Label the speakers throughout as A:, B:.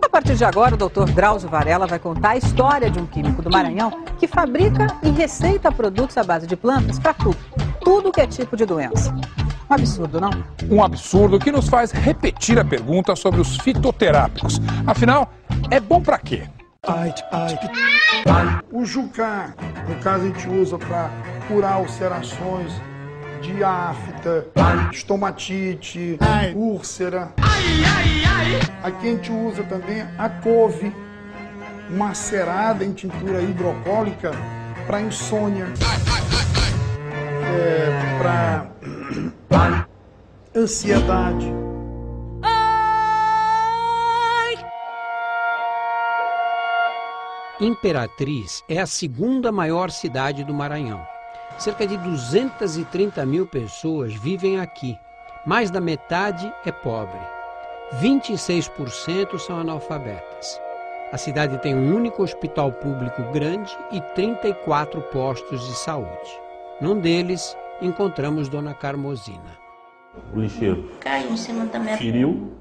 A: A partir de agora, o Dr. Drauzio Varela vai contar a história de um químico do Maranhão que fabrica e receita produtos à base de plantas para tudo que é tipo de doença. Um absurdo, não?
B: Um absurdo que nos faz repetir a pergunta sobre os fitoterápicos. Afinal, é bom para quê?
C: O jucá, no caso, a gente usa para curar ulcerações de afta, estomatite, úlcera. Aqui a gente usa também a couve, macerada em tintura hidroalcoólica para insônia, para ansiedade.
D: Imperatriz é a segunda maior cidade do Maranhão. Cerca de 230 mil pessoas vivem aqui. Mais da metade é pobre. 26% são analfabetas. A cidade tem um único hospital público grande e 34 postos de saúde. Num deles, encontramos Dona Carmosina.
E: O lixeiro
F: caiu em cima da minha...
E: feriu?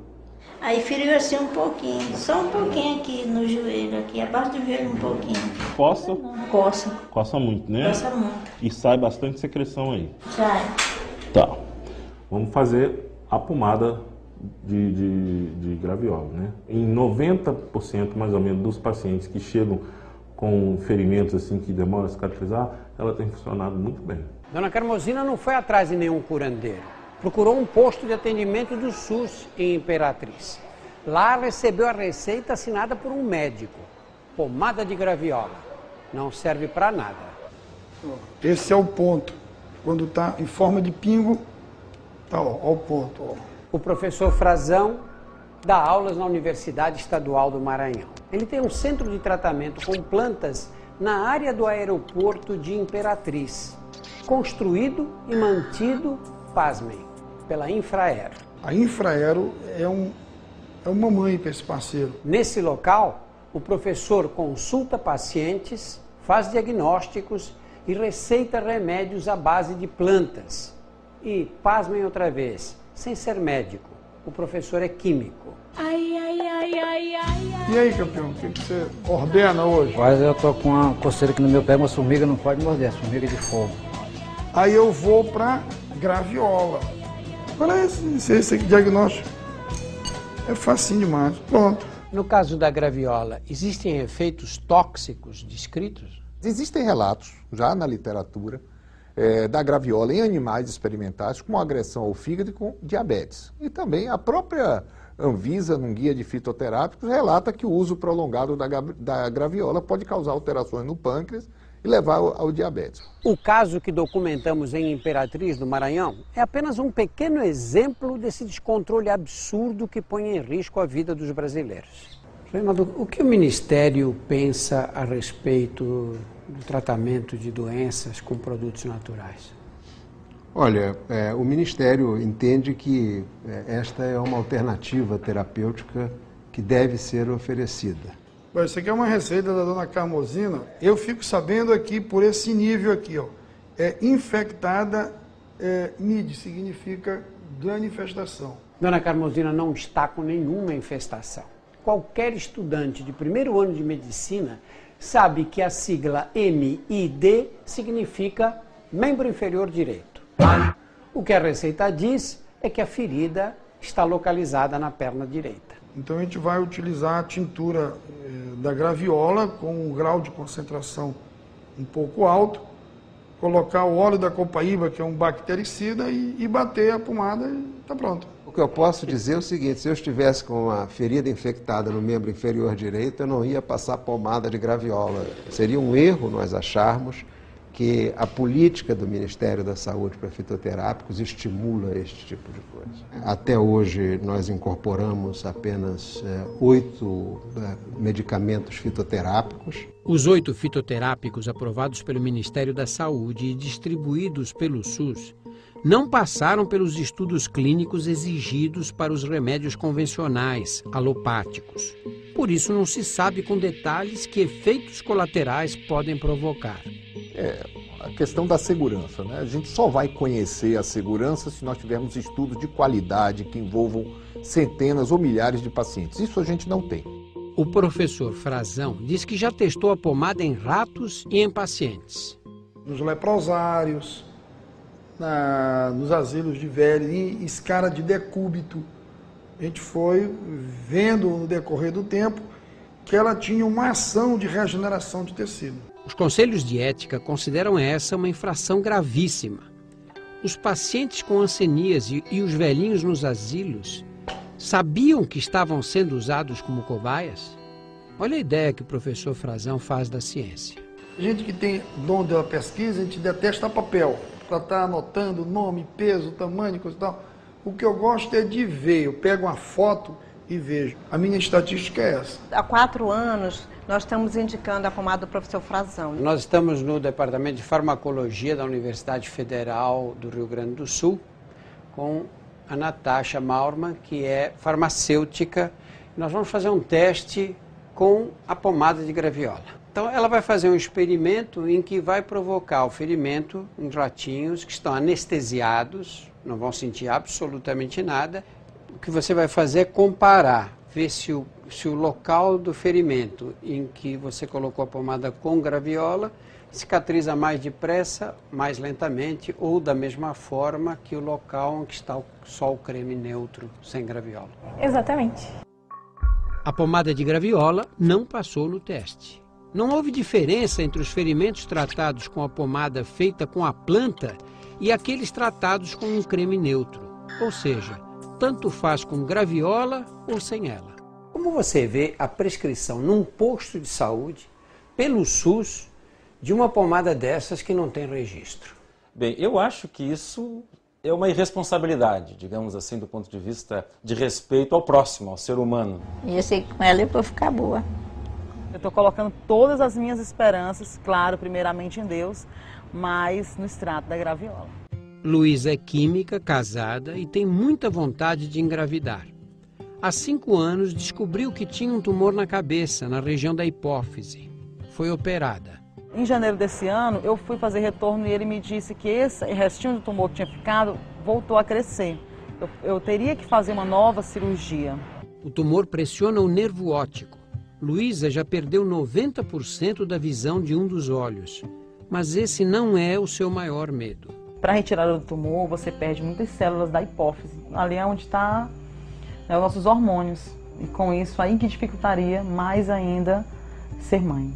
F: Aí feriu assim um pouquinho, só um pouquinho aqui no joelho, aqui abaixo do joelho um pouquinho.
E: Coça?
F: Coça.
E: Coça muito, né?
F: Coça muito.
E: E sai bastante secreção aí.
F: Sai.
E: Tá. Vamos fazer a pomada de graviola, né? Em 90% mais ou menos dos pacientes que chegam com ferimentos assim que demoram a cicatrizar, ela tem funcionado muito bem.
D: Dona Carmosina não foi atrás de nenhum curandeiro. Procurou um posto de atendimento do SUS em Imperatriz. Lá recebeu a receita assinada por um médico. Pomada de graviola. Não serve para nada.
C: Esse é o ponto. Quando está em forma de pingo, tá, ó o ponto. Ó.
D: O professor Frazão dá aulas na Universidade Estadual do Maranhão. Ele tem um centro de tratamento com plantas na área do aeroporto de Imperatriz, construído e mantido, pasmem, pela Infraero.
C: A Infraero é uma mãe para esse parceiro.
D: Nesse local, o professor consulta pacientes, faz diagnósticos e receita remédios à base de plantas. E, pasmem outra vez, sem ser médico, o professor é químico.
C: E aí, campeão, o que você ordena hoje?
G: Mas eu tô com uma coceira aqui no meu pé, uma formiga não pode morder, formiga de fogo.
C: Aí eu vou para graviola. Olha esse diagnóstico. É facinho demais. Pronto.
D: No caso da graviola, existem efeitos tóxicos descritos?
H: Existem relatos, já na literatura, da graviola em animais experimentais com agressão ao fígado e com diabetes. E também a própria Anvisa, num guia de fitoterápicos, relata que o uso prolongado da graviola pode causar alterações no pâncreas e levar ao diabetes.
D: O caso que documentamos em Imperatriz do Maranhão é apenas um pequeno exemplo desse descontrole absurdo que põe em risco a vida dos brasileiros. Senador, o que o Ministério pensa a respeito do tratamento de doenças com produtos naturais?
I: Olha, o Ministério entende que esta é uma alternativa terapêutica que deve ser oferecida.
C: Isso aqui é uma receita da Dona Carmosina. Eu fico sabendo aqui, por esse nível aqui, ó, infectada, NID, significa grande infestação.
D: Dona Carmosina não está com nenhuma infestação. Qualquer estudante de primeiro ano de medicina sabe que a sigla MID significa membro inferior direito. O que a receita diz é que a ferida está localizada na perna direita.
C: Então a gente vai utilizar a tintura da graviola com um grau de concentração um pouco alto, colocar o óleo da copaíba, que é um bactericida, e bater a pomada e está pronto.
I: O que eu posso dizer é o seguinte: se eu estivesse com uma ferida infectada no membro inferior direito, eu não ia passar pomada de graviola. Seria um erro nós acharmos que a política do Ministério da Saúde para fitoterápicos estimula este tipo de coisa. Até hoje nós incorporamos apenas 8 medicamentos fitoterápicos.
D: Os 8 fitoterápicos aprovados pelo Ministério da Saúde e distribuídos pelo SUS não passaram pelos estudos clínicos exigidos para os remédios convencionais, alopáticos. Por isso não se sabe com detalhes que efeitos colaterais podem provocar.
H: A questão da segurança, né? A gente só vai conhecer a segurança se nós tivermos estudos de qualidade que envolvam centenas ou milhares de pacientes. Isso a gente não tem.
D: O professor Frazão diz que já testou a pomada em ratos e em pacientes.
C: Nos leprosários, nos asilos de velhos, em escala de decúbito. A gente foi vendo no decorrer do tempo que ela tinha uma ação de regeneração de tecido.
D: Os conselhos de ética consideram essa uma infração gravíssima. Os pacientes com hanseníase e os velhinhos nos asilos sabiam que estavam sendo usados como cobaias? Olha a ideia que o professor Frazão faz da ciência.
C: A gente que tem dom da pesquisa, a gente detesta papel, para estar anotando nome, peso, tamanho, coisa e tal. O que eu gosto é de ver, eu pego uma foto e vejo. A minha estatística é essa.
J: Há 4 anos, nós estamos indicando a pomada do professor Frazão.
D: Nós estamos no Departamento de Farmacologia da Universidade Federal do Rio Grande do Sul, com a Natasha Maurman, que é farmacêutica. Nós vamos fazer um teste com a pomada de graviola. Então ela vai fazer um experimento em que vai provocar o ferimento em ratinhos que estão anestesiados, não vão sentir absolutamente nada. O que você vai fazer é comparar, ver se o local do ferimento em que você colocou a pomada com graviola cicatriza mais depressa, mais lentamente ou da mesma forma que o local em que está só o creme neutro sem graviola.
J: Exatamente.
D: A pomada de graviola não passou no teste. Não houve diferença entre os ferimentos tratados com a pomada feita com a planta e aqueles tratados com um creme neutro. Ou seja, tanto faz com graviola ou sem ela. Como você vê a prescrição num posto de saúde, pelo SUS, de uma pomada dessas que não tem registro?
K: Bem, eu acho que isso é uma irresponsabilidade, digamos assim, do ponto de vista de respeito ao próximo, ao ser humano.
F: E eu sei que com ela eu vou ficar boa.
L: Eu estou colocando todas as minhas esperanças, claro, primeiramente em Deus, mas no extrato da graviola.
D: Luísa é química, casada e tem muita vontade de engravidar. Há 5 anos descobriu que tinha um tumor na cabeça, na região da hipófise. Foi operada.
L: Em janeiro desse ano, eu fui fazer retorno e ele me disse que esse restinho do tumor que tinha ficado voltou a crescer. Eu teria que fazer uma nova cirurgia.
D: O tumor pressiona o nervo óptico. Luísa já perdeu 90% da visão de um dos olhos. Mas esse não é o seu maior medo.
L: Para a retirada do tumor, você perde muitas células da hipófise. Ali é onde está os nossos hormônios. E com isso, aí que dificultaria mais ainda ser mãe.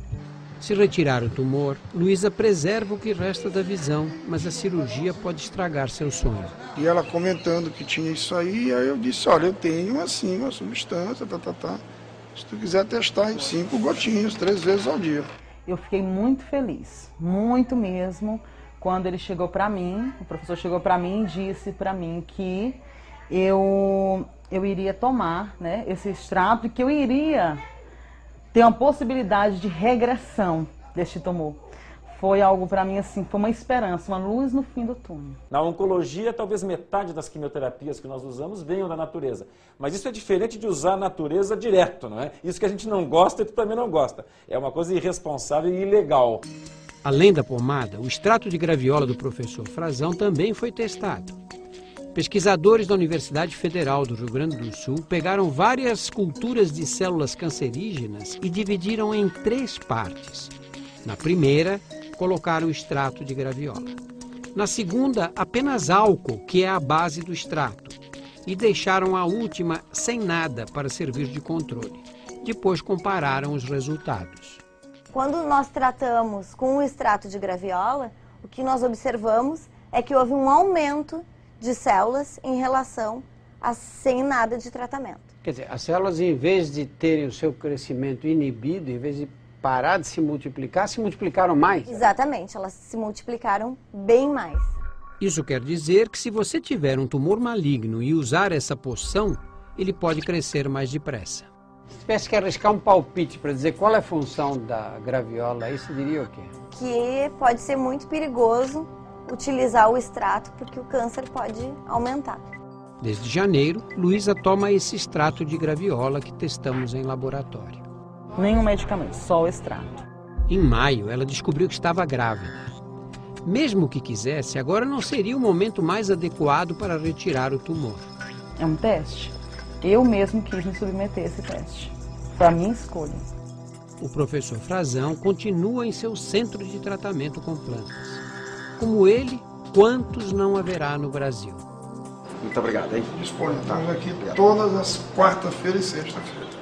D: Se retirar o tumor, Luísa preserva o que resta da visão, mas a cirurgia pode estragar seu sonho.
C: E ela comentando que tinha isso aí eu disse, olha, eu tenho assim uma substância, Se tu quiser testar em 5 gotinhas, 3 vezes ao dia.
L: Eu fiquei muito feliz, muito mesmo, quando ele chegou para mim, o professor chegou para mim e disse para mim que eu iria tomar, né, esse extrato e que eu iria ter uma possibilidade de regressão deste tumor. Foi algo para mim assim, foi uma esperança, uma luz no fim do túnel.
K: Na oncologia, talvez metade das quimioterapias que nós usamos venham da natureza. Mas isso é diferente de usar a natureza direto, não é? Isso que a gente não gosta e tu também não gosta. É uma coisa irresponsável e ilegal.
D: Além da pomada, o extrato de graviola do professor Frazão também foi testado. Pesquisadores da Universidade Federal do Rio Grande do Sul pegaram várias culturas de células cancerígenas e dividiram em 3 partes. Na primeira, colocaram o extrato de graviola. Na segunda, apenas álcool, que é a base do extrato. E deixaram a última sem nada para servir de controle. Depois compararam os resultados.
M: Quando nós tratamos com o extrato de graviola, o que nós observamos é que houve um aumento de células em relação a sem nada de tratamento.
D: Quer dizer, as células, em vez de terem o seu crescimento inibido, em vez de parar de se multiplicaram mais?
M: Exatamente, elas se multiplicaram bem mais.
D: Isso quer dizer que se você tiver um tumor maligno e usar essa poção, ele pode crescer mais depressa. Se tivesse que arriscar um palpite para dizer qual é a função da graviola, aí você diria o quê?
M: Que pode ser muito perigoso utilizar o extrato porque o câncer pode aumentar.
D: Desde janeiro, Luísa toma esse extrato de graviola que testamos em laboratório.
L: Nenhum medicamento, só o extrato.
D: Em maio, ela descobriu que estava grávida. Mesmo que quisesse, agora não seria o momento mais adequado para retirar o tumor.
L: É um teste. Eu mesmo quis me submeter a esse teste. Foi a minha escolha.
D: O professor Frazão continua em seu centro de tratamento com plantas. Como ele, quantos não haverá no Brasil?
N: Muito obrigado, hein?
C: Disponha, estamos aqui todas as quarta-feiras e sexta-feira.